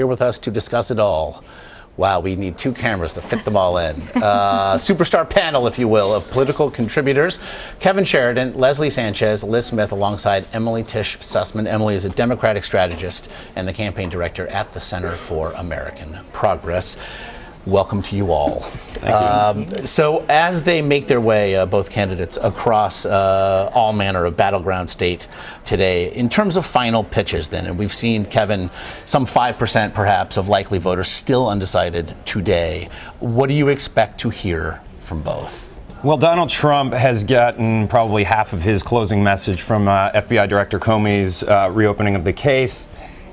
Here with us to discuss it all. Wow, we need two cameras to fit them all in. Superstar panel, if you will, of political contributors. Kevin Sheridan, Lis Sanchez, Lis Smith, alongside Tisch Sussman. Emily is a Democratic strategist and the campaign director at the Center for American Progress. Welcome to you all. Thank you. So as they make their way, both candidates, across all manner of battleground state today, in terms of final pitches then, and we've seen, Kevin, some 5% perhaps of likely voters still undecided today. What do you expect to hear from both? Well, Donald Trump has gotten probably half of his closing message from FBI Director Comey's reopening of the case.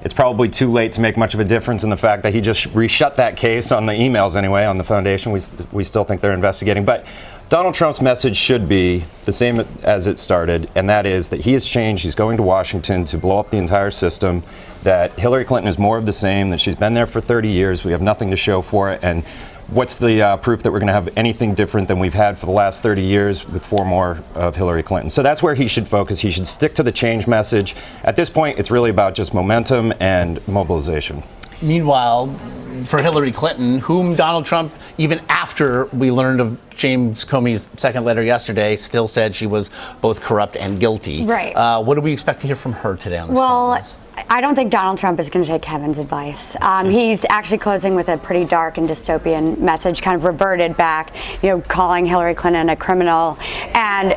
It's probably too late to make much of a difference in the fact that he just reshut that case on the emails anyway, on the foundation. We still think they're investigating. But Donald Trump's message should be the same as it started, and that is that he has changed. He's going to Washington to blow up the entire system, that Hillary Clinton is more of the same, that she's been there for 30 years. We have nothing to show for it. And what's the proof that we're going to have anything different than we've had for the last 30 years with 4 more of Hillary Clinton? So that's where he should focus. He should stick to the change message. At this point, it's really about just momentum and mobilization. Meanwhile, for Hillary Clinton, whom Donald Trump, even after we learned of James Comey's second letter yesterday, still said she was both corrupt and guilty. Right. What do we expect to hear from her today on this? Well, I don't think Donald Trump is going to take Kevin's advice. He's actually closing with a pretty dark and dystopian message, kind of reverted back, calling Hillary Clinton a criminal. And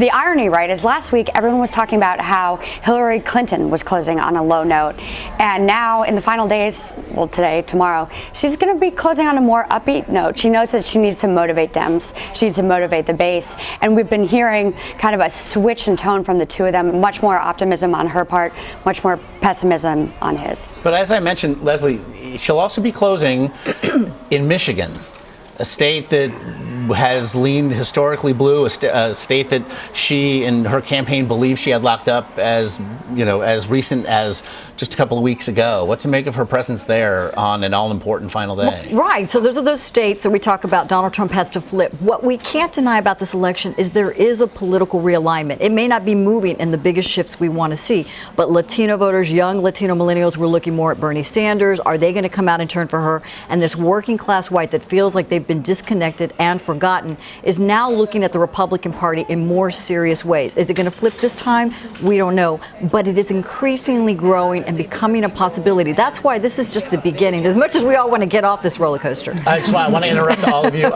the irony, right, is last week everyone was talking about how Hillary Clinton was closing on a low note. And now in the final days, well, today, tomorrow, she's going to be closing on a more upbeat note. She knows that she needs to motivate Dems. She needs to motivate the base. And we've been hearing kind of a switch in tone from the two of them, much more optimism on her part, much more pessimism on his. But as I mentioned, Leslie, she'll also be closing in Michigan, a state that has leaned historically blue, a state that she in her campaign believed she had locked up as recent as just a couple of weeks ago. What to make of her presence there on an all-important final day? Well, right. So those are those states that we talk about Donald Trump has to flip. What we can't deny about this election is there is a political realignment. It may not be moving in the biggest shifts we want to see, but Latino voters, young Latino millennials, were looking more at Bernie Sanders. Are they going to come out and turn for her? And this working class white that feels like they've been disconnected and forgotten is now looking at the Republican Party in more serious ways. Is it going to flip this time? We don't know, but it is increasingly growing and becoming a possibility. That's why this is just the beginning, as much as we all want to get off this roller coaster. I want to interrupt all of you.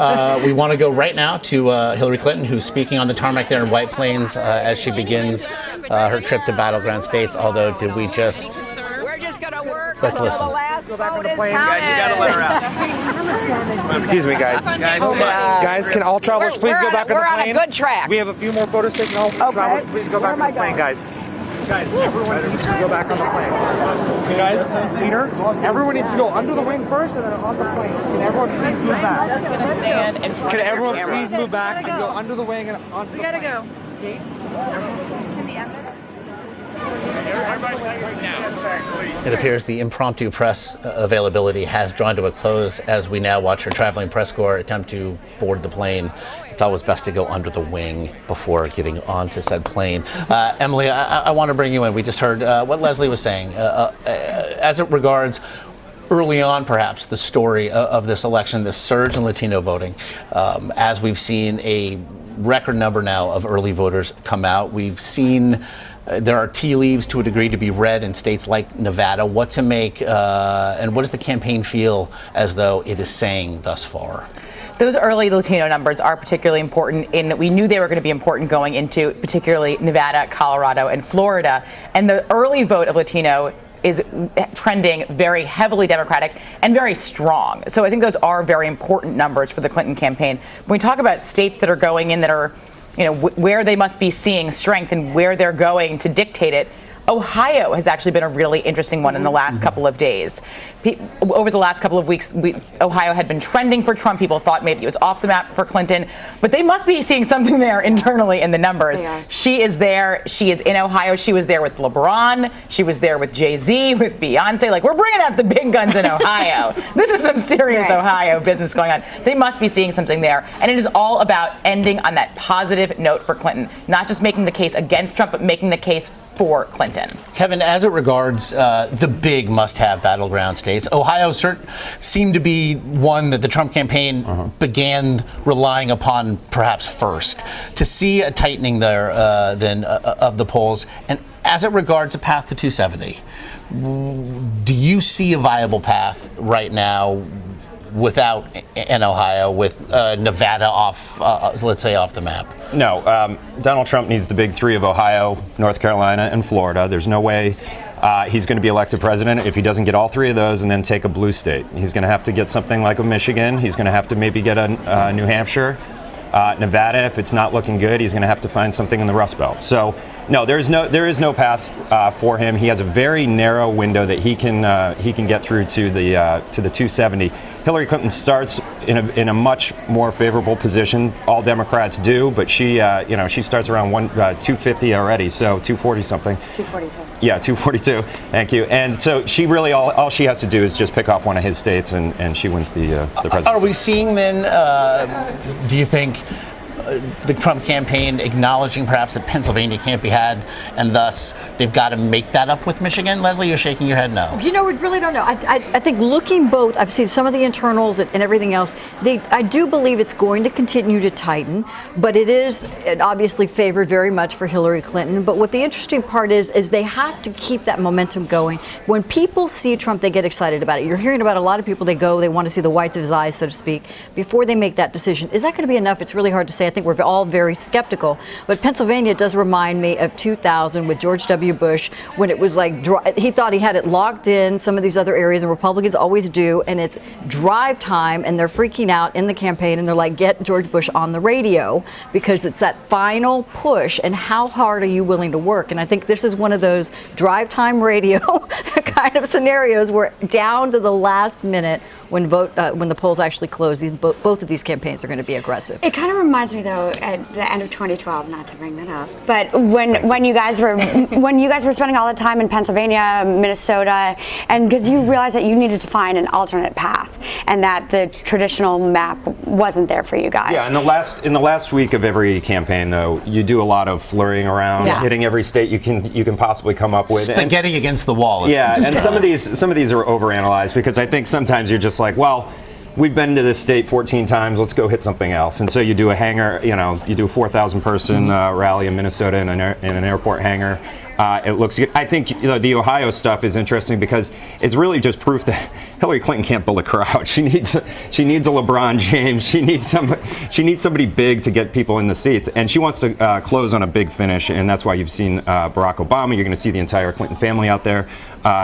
We want to go right now to Hillary Clinton, who's speaking on the tarmac there in White Plains as she begins her trip to battleground states. Although, did we just... Gonna work. Let's listen. Go back on the plane, guys. You gotta let her out. Excuse me, guys. Guys, can all travelers please go back on the plane? We're on a good track. We have a few more photos taken. All travelers, please go back on the plane, guys. Guys, everyone needs to go back on the plane. Guys, leader, everyone needs to go under the wing first and then on the plane. Can everyone please move back? Can everyone please move back and go under the wing and onto the plane? We gotta go. It appears the impromptu press availability has drawn to a close as we now watch our traveling press corps attempt to board the plane. It's always best to go under the wing before getting onto said plane. Emily, I want to bring you in. We just heard what Leslie was saying. As it regards early on, perhaps, the story of this election, this surge in Latino voting, as we've seen a record number now of early voters come out. We've seen there are tea leaves to a degree to be read in states like Nevada. What to make and what does the campaign feel as though it is saying thus far? Those early Latino numbers are particularly important in that we knew they were going to be important going into particularly Nevada, Colorado, and Florida. And the early vote of Latino is trending very heavily Democratic and very strong. So I think those are very important numbers for the Clinton campaign. When we talk about states that are going in that are where they must be seeing strength and where they're going to dictate it, Ohio has actually been a really interesting one in the last couple of days. Over the last couple of weeks, Ohio had been trending for Trump. People thought maybe it was off the map for Clinton, but they must be seeing something there internally in the numbers. She is there. She is in Ohio. She was there with LeBron. She was there with Jay-Z, with Beyonce. Like, we're bringing out the big guns in Ohio. This is some serious Ohio business going on. They must be seeing something there. And it is all about ending on that positive note for Clinton, not just making the case against Trump, but making the case for Clinton. Kevin, as it regards the big must-have battleground states, Ohio seemed to be one that the Trump campaign began relying upon perhaps first. To see a tightening there of the polls, and as it regards a path to 270, do you see a viable path right now without in Ohio, with Nevada off, let's say, off the map? No, Donald Trump needs the big three of Ohio, North Carolina, and Florida. There's no way he's going to be elected president if he doesn't get all three of those and then take a blue state. He's going to have to get something like a Michigan. He's going to have to maybe get a New Hampshire. Nevada, if it's not looking good, he's going to have to find something in the Rust Belt. So, no, there is no path for him. He has a very narrow window that he can get through to the 270. Hillary Clinton starts in a much more favorable position. All Democrats do, but she starts around 250 already, so 240 something. 242. Yeah, 242. Thank you. And so she really all she has to do is just pick off one of his states, and she wins the presidency. Are we seeing then? Do you think the Trump campaign acknowledging perhaps that Pennsylvania can't be had, and thus they've got to make that up with Michigan? Leslie, you're shaking your head no. You know, we really don't know. I think looking both, I've seen some of the internals and everything else. I do believe it's going to continue to tighten, but it obviously favored very much for Hillary Clinton. But what the interesting part is they have to keep that momentum going. When people see Trump, they get excited about it. You're hearing about a lot of people, they want to see the whites of his eyes, so to speak, before they make that decision. Is that going to be enough? It's really hard to say. I think we're all very skeptical. But Pennsylvania does remind me of 2000 with George W. Bush, when it was like he thought he had it locked in, some of these other areas, and Republicans always do, and it's drive time, and they're freaking out in the campaign, and they're like, get George Bush on the radio, because it's that final push, and how hard are you willing to work? And I think this is one of those drive time radio kind of scenarios where down to the last minute, when the polls actually close, both of these campaigns are going to be aggressive. It kind of reminds me, though, at the end of 2012, not to bring that up, but when you guys were spending all the time in Pennsylvania, Minnesota, and because you realized that you needed to find an alternate path, and that the traditional map wasn't there for you guys. Yeah, in the last week of every campaign, though, you do a lot of flurrying around, hitting every state you can possibly come up with. Spaghetti against the wall. And some of these are overanalyzed, because I think sometimes you're just like, well, we've been to this state 14 times, let's go hit something else. And so you do a hangar, you do a 4,000 person rally in Minnesota in an airport hangar. It looks good. I think the Ohio stuff is interesting because it's really just proof that Hillary Clinton can't build a crowd. She needs a LeBron James. She needs somebody big to get people in the seats, and she wants to close on a big finish. And that's why you've seen Barack Obama. You're going to see the entire Clinton family out there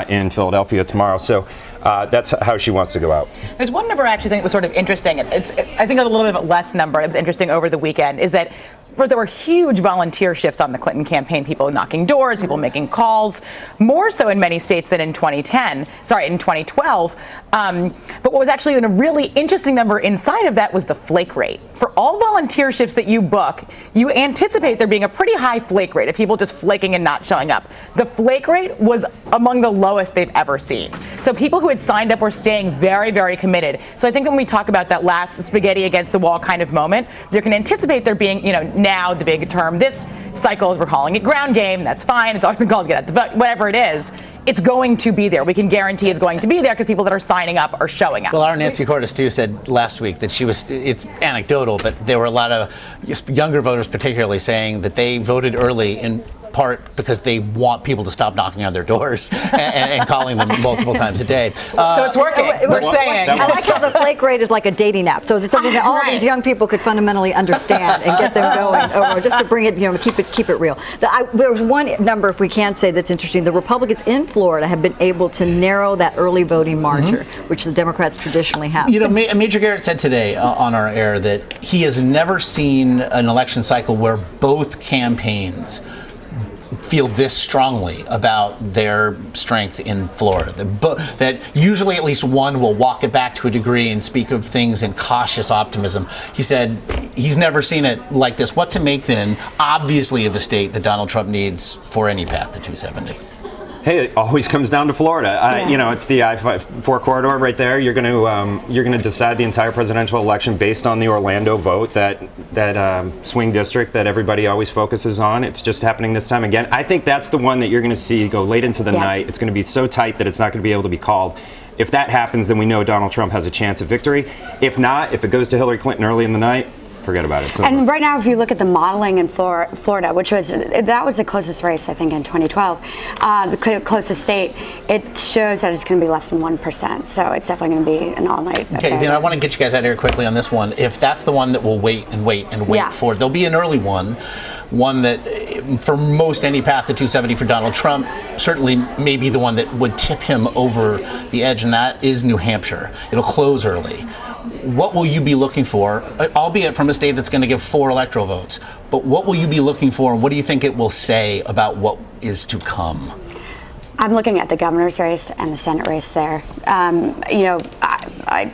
in Philadelphia tomorrow. So that's how she wants to go out. There's one number I actually think was sort of interesting. I think a little bit of a less number. It was interesting over the weekend. Is that there were huge volunteer shifts on the Clinton campaign, people knocking doors, people making calls, more so in many states than in 2012. But what was actually a really interesting number inside of that was the flake rate. For all volunteer shifts that you book, you anticipate there being a pretty high flake rate of people just flaking and not showing up. The flake rate was among the lowest they've ever seen. So people who had signed up were staying very, very committed. So I think when we talk about that last spaghetti against the wall kind of moment, you can anticipate there being, now the big term this cycle, as we're calling it, ground game. That's fine. It's always been called get at the vote, whatever it is. It's going to be there. We can guarantee it's going to be there because people that are signing up are showing up. Well, our Nancy Cordes too said last week that it's anecdotal, but there were a lot of younger voters particularly saying that they voted early in part because they want people to stop knocking on their doors and calling them multiple times a day. So it's working. We're saying. I like how the flake rate is like a dating app. So it's something that all these young people could fundamentally understand and get them going, or just to bring it, keep it real. There's one number, if we can say, that's interesting. The Republicans in Florida have been able to narrow that early voting margin, which the Democrats traditionally have. Major Garrett said today on our air that he has never seen an election cycle where both campaigns feel this strongly about their strength in Florida. That usually at least one will walk it back to a degree and speak of things in cautious optimism. He said he's never seen it like this. What to make then, obviously, of a state that Donald Trump needs for any path to 270? Hey, it always comes down to Florida. You know, it's the I-4 corridor right there. You're going to decide the entire presidential election based on the Orlando vote, that swing district that everybody always focuses on. It's just happening this time again. I think that's the one that you're going to see go late into the night. It's going to be so tight that it's not going to be able to be called. If that happens, then we know Donald Trump has a chance of victory. If not, if it goes to Hillary Clinton early in the night, forget about it. And right now, if you look at the modeling in Florida, which was the closest race, I think, in 2012, the closest state, it shows that it's going to be less than 1%. So it's definitely going to be an all-night affair. Okay, I want to get you guys out of here quickly on this one. If that's the one that we'll wait for, there'll be an early one that, for most any path to 270 for Donald Trump, certainly may be the one that would tip him over the edge, and that is New Hampshire. It'll close early. What will you be looking for, albeit from a state that's going to give 4 electoral votes, but what will you be looking for, and what do you think it will say about what is to come? I'm looking at the governor's race and the Senate race there.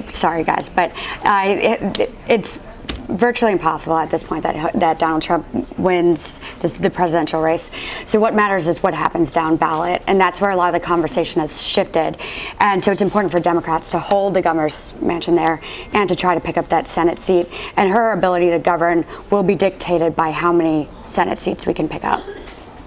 Sorry guys, but it's virtually impossible at this point that Donald Trump wins the presidential race. So what matters is what happens down ballot, and that's where a lot of the conversation has shifted. And so it's important for Democrats to hold the governor's mansion there and to try to pick up that Senate seat. And her ability to govern will be dictated by how many Senate seats we can pick up.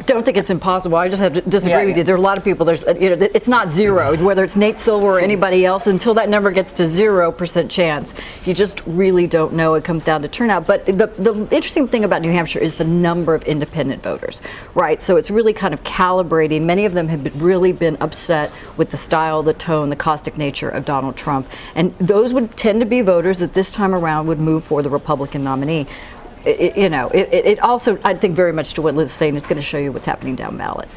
Don't think it's impossible. I just have to disagree with you. There are a lot of people. It's not zero. Whether it's Nate Silver or anybody else, until that number gets to 0% chance, you just really don't know. It comes down to turnout. But the interesting thing about New Hampshire is the number of independent voters, right? So it's really kind of calibrating. Many of them have really been upset with the style, the tone, the caustic nature of Donald Trump, and those would tend to be voters that this time around would move for the Republican nominee. It also, I think, very much to what Liz is saying, is going to show you what's happening down ballot.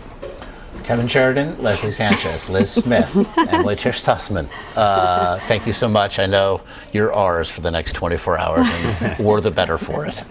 Kevin Sheridan, Leslie Sanchez, Lis Smith, Emily Tisch Sussman. Thank you so much. I know you're ours for the next 24 hours, and we're the better for it.